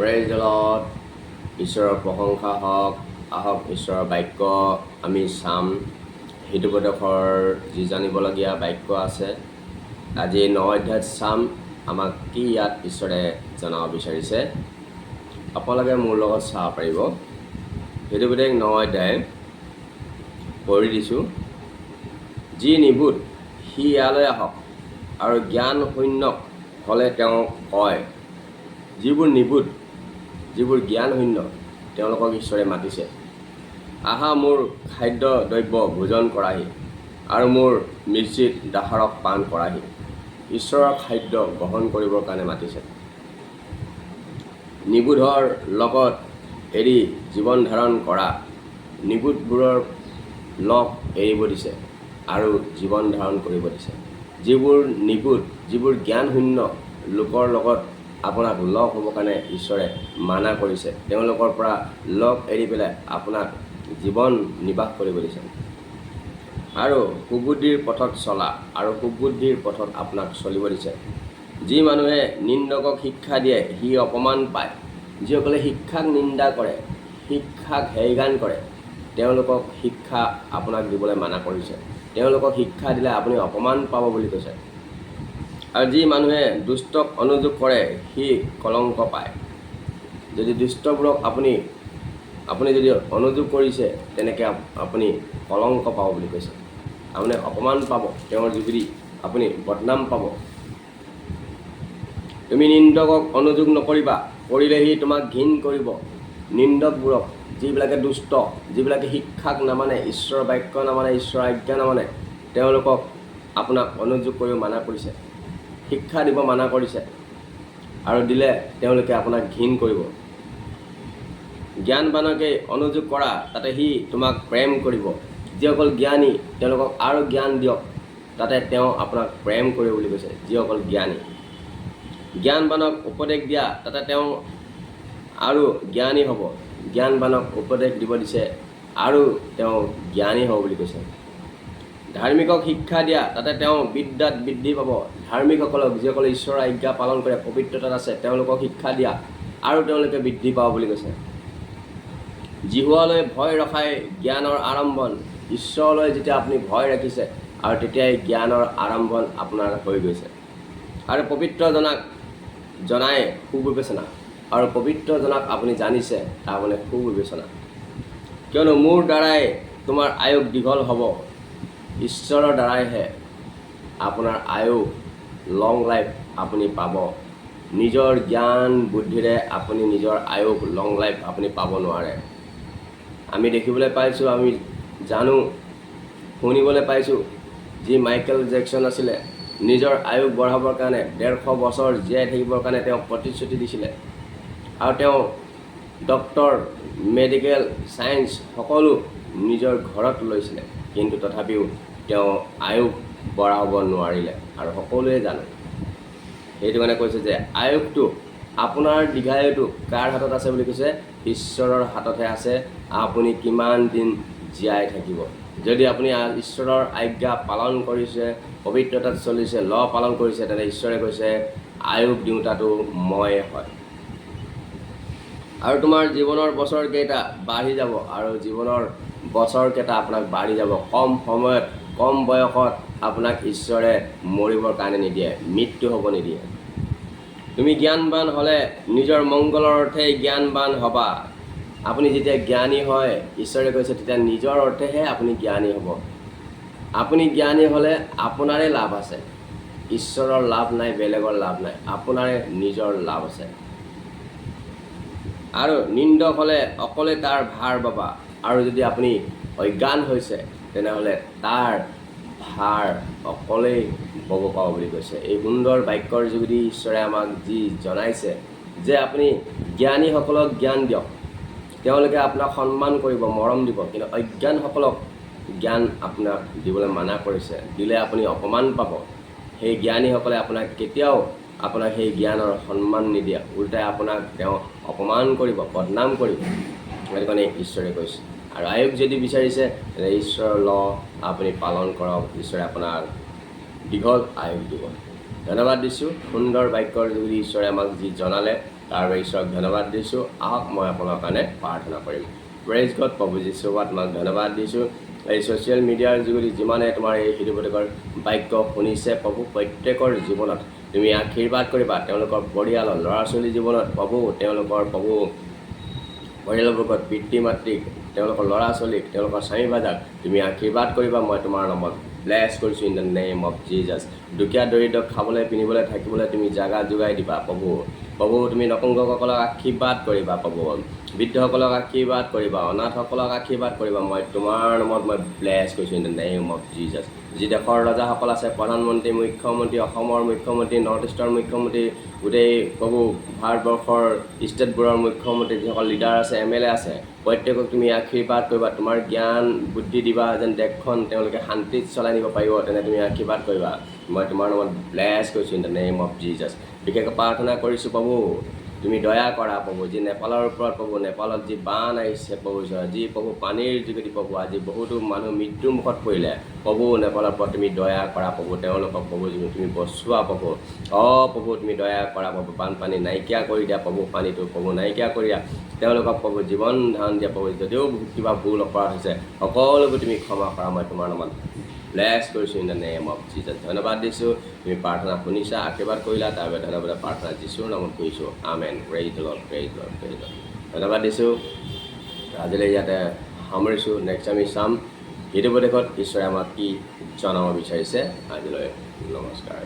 Praise the lord. ঈশ্বৰৰ প্ৰশংসা হওক। আহক ঈশ্বৰৰ বাক্য আমি চাম। হিতুপদেশৰ যি জানিবলগীয়া বাক্য আছে, আজি 9 অধ্যায়ত চাম। আমাক কি ইয়াত ঈশ্বৰে জনাব বিচাৰিছে আপোনালোকে মোৰ লগত চাব পাৰিব। হিতুপদেশ 9 অধ্যায় পঢ়ি দিছোঁ। যি নিবুধ সি ইয়ালৈ আহক, আৰু জ্ঞান শূন্য হ'লে তেওঁ কয়। যিবোৰ নিবুধ, যিবোৰ জ্ঞান শূন্য, তেওঁলোকক ঈশ্বৰে মাতিছে। আহা, মোৰ খাদ্য দ্ৰব্য ভোজন কৰাহি, আৰু মোৰ মিশ্ৰিত দাসৰক পান কৰাহি। ঈশ্বৰৰ খাদ্য গ্ৰহণ কৰিবৰ কাৰণে মাতিছে। নিবুধৰ লগত এৰি জীৱন ধাৰণ কৰা, নিবুধবোৰৰ লগ এৰিব দিছে আৰু জীৱন ধাৰণ কৰিব দিছে। যিবোৰ নিবুধ, যিবোৰ জ্ঞান শূন্য লোকৰ লগত আপোনাক লগ হ'বৰ কাৰণে ঈশ্বৰে মানা কৰিছে, তেওঁলোকৰ পৰা লগ এৰি পেলাই আপোনাক জীৱন নিৰ্বাহ কৰিব দিছে। আৰু সুবুদ্ধিৰ পথত চলা, আৰু সুবুদ্ধিৰ পথত আপোনাক চলিব দিছে। যি মানুহে নিন্দকক শিক্ষা দিয়ে সি অপমান পায়। যিসকলে শিক্ষাক নিন্দা কৰে, শিক্ষাক হেয়গান কৰে, তেওঁলোকক শিক্ষা আপোনাক দিবলৈ মানা কৰিছে। তেওঁলোকক শিক্ষা দিলে আপুনি অপমান পাব বুলি কৈছে। আৰু যি মানুহে দুষ্টক অনুযোগ কৰে সি কলংক পায়। যদি দুষ্টবোৰক আপুনি যদি অনুযোগ কৰিছে, তেনেকৈ আপুনি কলংক পাব বুলি কৈছে। আপুনি অপমান পাব, তেওঁৰ যোগেদি আপুনি বদনাম পাব। তুমি নিন্দকক অনুযোগ নকৰিবা, কৰিলে সি তোমাক ঘিণ কৰিব। নিন্দকবোৰক, যিবিলাকে দুষ্ট, যিবিলাকে শিক্ষাক নামানে, ঈশ্বৰৰ বাক্য নামানে, ঈশ্বৰৰ আজ্ঞা নামানে, তেওঁলোকক আপোনাক অনুযোগ কৰিব মানা কৰিছে। শিক্ষা দিব মানা কৰিছে, আৰু দিলে তেওঁলোকে আপোনাক ঘিণ কৰিব। জ্ঞানবানকে অনুযোগ কৰা, তাতে সি তোমাক প্ৰেম কৰিব। যিসকল জ্ঞানী, তেওঁলোকক আৰু জ্ঞান দিয়ক, তাতে তেওঁ আপোনাক প্ৰেম কৰিব বুলি কৈছে। যিসকল জ্ঞানী, জ্ঞানবানক উপদেশ দিয়া, তাতে তেওঁ আৰু জ্ঞানী হ'ব। জ্ঞানবানক উপদেশ দিব দিছে, আৰু তেওঁ জ্ঞানী হ'ব বুলি কৈছে। ধাৰ্মিকক শিক্ষা দিয়া, তাতে তেওঁ বিদ্যাত বৃদ্ধি পাব। ধাৰ্মিকসকলক, যিসকলে ঈশ্বৰৰ আজ্ঞা পালন কৰে, পবিত্ৰতাত আছে, তেওঁলোকক শিক্ষা দিয়া, আৰু তেওঁলোকে বৃদ্ধি পাব বুলি কৈছে। জিহুৱালৈ ভয় ৰখাই জ্ঞানৰ আৰম্ভণ। ঈশ্বৰলৈ যেতিয়া আপুনি ভয় ৰাখিছে, আৰু তেতিয়াই জ্ঞানৰ আৰম্ভণ আপোনাৰ হৈ গৈছে। আৰু পবিত্ৰজনাক জনাই সুবিবেচনা, আৰু পবিত্ৰজনাক আপুনি জানিছে, তাৰ মানে সুবিবেচনা। কিয়নো মোৰ দ্বাৰাই তোমাৰ আয়ুস দীঘল হ'ব। ঈশ্বৰৰ দ্বাৰাইহে আপোনাৰ আয়ুস, লং লাইফ আপুনি পাব। নিজৰ জ্ঞান বুদ্ধিৰে আপুনি নিজৰ আয়ুস, লং লাইফ আপুনি পাব নোৱাৰে। আমি দেখিবলৈ পাইছোঁ, আমি জানো, শুনিবলৈ পাইছোঁ, যি মাইকেল জেকচন আছিলে, নিজৰ আয়ুস বঢ়াবৰ কাৰণে 150 বছৰ জীয়াই থাকিবৰ কাৰণে তেওঁ প্ৰতিশ্ৰুতি দিছিলে। আৰু তেওঁ ডক্তৰ, মেডিকেল, ছায়েন্স সকলো নিজৰ ঘৰত লৈছিলে, কিন্তু তথাপিও তেওঁ আয়ুস বঢ়াব নোৱাৰিলে। আৰু সকলোৱে জানে। সেইটো কাৰণে কৈছে যে আয়ুসটো, আপোনাৰ দীৰ্ঘায়ুটো কাৰ হাতত আছে বুলি কৈছে? ঈশ্বৰৰ হাততহে আছে। আপুনি কিমান দিন জীয়াই থাকিব। যদি আপুনি ঈশ্বৰৰ আজ্ঞা পালন কৰিছে, পবিত্ৰতাত চলিছে, পালন কৰিছে, তেনে ঈশ্বৰে কৈছে আয়ুস দিওঁতাটো ময়ে হয়। আৰু তোমাৰ জীৱনৰ বছৰকেইটা বাঢ়ি যাব, আৰু জীৱনৰ বছৰকেইটা আপোনাক বাঢ়ি যাব। কম সময়ত, কম বয়সত আপোনাক ঈশ্বৰে মৰিবৰ কাৰণে নিদিয়ে, মৃত্যু হ'ব নিদিয়ে। তুমি জ্ঞানবান হ'লে নিজৰ মংগলৰ অৰ্থেই জ্ঞানবান হ'বা। আপুনি যেতিয়া জ্ঞানী হয়, ঈশ্বৰে কৈছে, তেতিয়া নিজৰ অৰ্থেহে আপুনি জ্ঞানী হ'ব। আপুনি জ্ঞানী হ'লে আপোনাৰে লাভ আছে। ঈশ্বৰৰ লাভ নাই, বেলেগৰ লাভ নাই, আপোনাৰে নিজৰ লাভ আছে। আৰু নিন্দক হ'লে অকলে তাৰ ভাৰ বাবা। আৰু যদি আপুনি অজ্ঞান হৈছে, তেনেহ'লে তাৰ ভাৰ অকলেই বব পাব বুলি কৈছে। এই সুন্দৰ বাক্যৰ যোগেদি ঈশ্বৰে আমাক যি জনাইছে যে আপুনি জ্ঞানীসকলক জ্ঞান দিয়ক, তেওঁলোকে আপোনাক সন্মান কৰিব, মৰম দিব। কিন্তু অজ্ঞানসকলক জ্ঞান আপোনাক দিবলৈ মানা কৰিছে, দিলে আপুনি অপমান পাব। সেই জ্ঞানীসকলে আপোনাক কেতিয়াও সেই জ্ঞানৰ সন্মান নিদিয়ে, উল্টাই আপোনাক তেওঁ অপমান কৰিব, বদনাম কৰিব। সেইটো কাৰণে ঈশ্বৰে কৈছে। আৰু আয়ুস যদি বিচাৰিছে, তেনে ঈশ্বৰৰ আপুনি পালন কৰক। ঈশ্বৰে আপোনাক দীঘল আয়ুস দিব। ধন্যবাদ দিছোঁ। সুন্দৰ বাক্যৰ যোগেদি ঈশ্বৰে আমাক যি জনালে, তাৰ বাবে ঈশ্বৰক ধন্যবাদ দিছোঁ। আহক মই আপোনাৰ কাৰণে প্ৰাৰ্থনা কৰিম। Praise god. প্ৰভু যীশু তোমাক ধন্যবাদ দিছোঁ। এই ছ'চিয়েল মিডিয়াৰ যোগেদি যিমানে তোমাৰ এই হিতুপতিকৰ বাক্য শুনিছে প্ৰভু, প্ৰত্যেকৰ জীৱনত তুমি আশীৰ্বাদ কৰিবা। তেওঁলোকৰ পৰিয়ালৰ ল'ৰা ছোৱালীৰ জীৱনত প্ৰভু, তেওঁলোকৰ প্ৰভু পৰিয়ালবৰ্গত পিতৃ মাতৃক, তেওঁলোকৰ ল'ৰা ছোৱালীক, তেওঁলোকৰ স্বামী ভাজাক তুমি আশীৰ্বাদ কৰিবা। মই তোমাৰ নামত ব্লেছ কৰিছোঁ in the name of Jesus. দুখীয়া দৰিদ্ৰক খাবলৈ পিন্ধিবলৈ থাকিবলৈ তুমি জাগা যোগাই দিবা প্ৰভু। প্ৰভু তুমি নপুংসকলক আশীৰ্বাদ কৰিবা প্ৰভু। বৃদ্ধসকলক আশীৰ্বাদ কৰিবা। অনাথসকলক আশীৰ্বাদ কৰিবা। মই তোমাৰ নামত মই ব্লেছ কৰিছোঁ in the name of Jesus. যি দেশৰ ৰজাসকল আছে, প্ৰধানমন্ত্ৰী, মুখ্যমন্ত্ৰী, অসমৰ মুখ্যমন্ত্ৰী, নৰ্থ ইষ্টৰ মুখ্যমন্ত্ৰী, গোটেই প্ৰভু ভাৰতবৰ্ষৰ ষ্টেটবোৰৰ মুখ্যমন্ত্ৰী, যিসকল লিডাৰ আছে, MLA আছে, প্ৰত্যেকক তুমি আশীৰ্বাদ কৰিবা। তোমাৰ জ্ঞান বুদ্ধি দিবা যেন দেশখন তেওঁলোকে শান্তিত চলাই নিব পাৰিব, তেনে তুমি আশীৰ্বাদ কৰিবা। মই তোমাৰ নামত ব্লেছ কৰিছোঁ in the name of Jesus. বিশেষকৈ প্ৰাৰ্থনা কৰিছোঁ প্ৰভু, তুমি দয়া কৰা প্ৰভু। যি নেপালৰ ওপৰত প্ৰভু, নেপালত যি বান আহিছে প্ৰভু, যি প্ৰভু পানীৰ যোগেদি প্ৰভু আজি বহুতো মানুহ মৃত্যুৰ মুখত পৰিলে প্ৰভু, নেপালৰ ওপৰত তুমি দয়া কৰা প্ৰভু। তেওঁলোকক প্ৰভু তুমি বচোৱা প্ৰভু। প্ৰভু তুমি দয়া কৰা প্ৰভু। বানপানী নাইকিয়া কৰি দিয়া প্ৰভু, পানীটো প্ৰভু নাইকিয়া কৰি দিয়া। তেওঁলোকক প্ৰভু জীৱন ধাৰণ দিয়া প্ৰভু। যদিও কিবা ভুল অপৰাধ হৈছে সকলোবোৰ তুমি ক্ষমা কৰা। মই তোমাৰ নামত ব্লেছ কৰিছোঁ in the name of Jesus. ধন্যবাদ দিছোঁ। তুমি প্ৰাৰ্থনা শুনিছা, আশীৰ্বাদ কৰিলা, তাৰ বাবে ধন্যবাদ। প্ৰাৰ্থনা যীশুৰ নামত কৰিছোঁ। Amen. Praise the Lord, praise the Lord, praise the Lord. ধন্যবাদ দিছোঁ। আজিলৈ ইয়াতে সামৰিছোঁ। নেক্সট আমি চাম হিতুপদেশত ঈশ্বৰে আমাক কি জনাব বিচাৰিছে। আজিলৈ নমস্কাৰ।